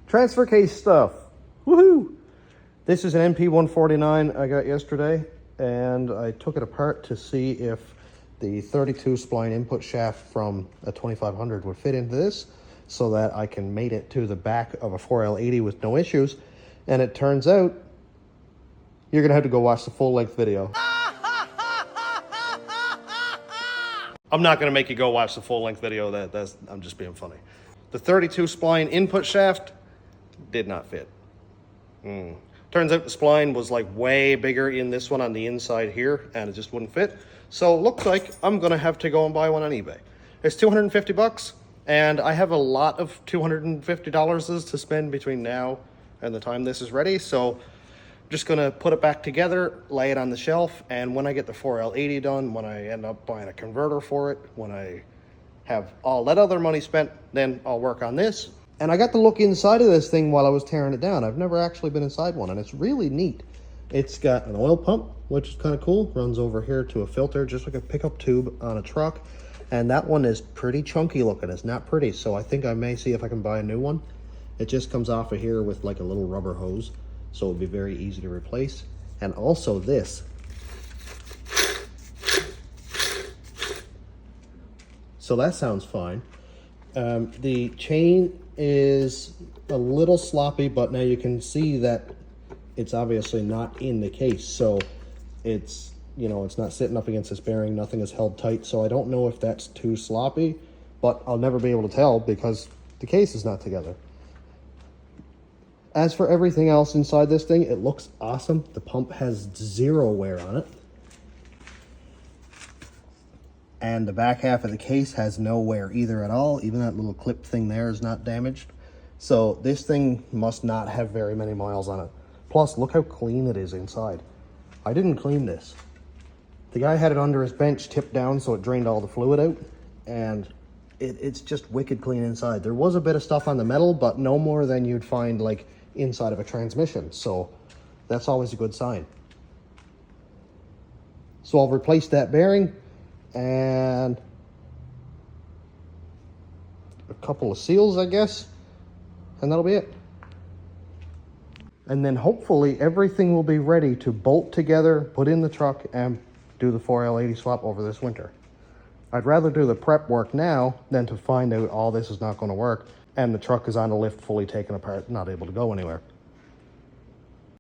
Transfer case stuff. Woohoo! This is an MP149 I got yesterday, and I took it apart to see if the 32 spline input shaft from a 2500 would fit into this so that I can mate it to the back of a 4L80 with no issues. And it turns out you're gonna have to go watch the full length video. I'm not gonna make you go watch the full length video. I'm just being funny. The 32 spline input shaft did not fit. Turns out the spline was like way bigger in this one on the inside here, and it just wouldn't fit. So it looks like I'm gonna have to go and buy one on eBay. It's 250 bucks, and I have a lot of $250 to spend between now and the time this is ready. So I'm just gonna put it back together, lay it on the shelf, and when I get the 4L80 done, when I end up buying a converter for it, when I have all that other money spent, then I'll work on this. And I got to look inside of this thing while I was tearing it down. I've never actually been inside one, and it's really neat. It's got an oil pump, which is kind of cool. Runs over here to a filter, just like a pickup tube on a truck. And that one is pretty chunky looking. It's not pretty, so I think I may see if I can buy a new one. It just comes off of here with like a little rubber hose, so it'll be very easy to replace. And also this. So that sounds fine. The chain is a little sloppy, but now you can see that it's obviously not in the case. So it's, you know, it's not sitting up against this bearing. Nothing is held tight. So I don't know if that's too sloppy, but I'll never be able to tell because the case is not together. As for everything else inside this thing, it looks awesome. The pump has zero wear on it. And the back half of the case has no wear either at all. Even that little clip thing there is not damaged. So this thing must not have very many miles on it. Plus, look how clean it is inside. I didn't clean this. The guy had it under his bench, tipped down, so it drained all the fluid out. And it's just wicked clean inside. There was a bit of stuff on the metal, but no more than you'd find like inside of a transmission. So that's always a good sign. So I'll replace that bearing and a couple of seals, I guess, and that'll be it. And then hopefully everything will be ready to bolt together, put in the truck, and do the 4L80 swap over this winter. I'd rather do the prep work now than to find out all this is not going to work and the truck is on a lift fully taken apart, not able to go anywhere.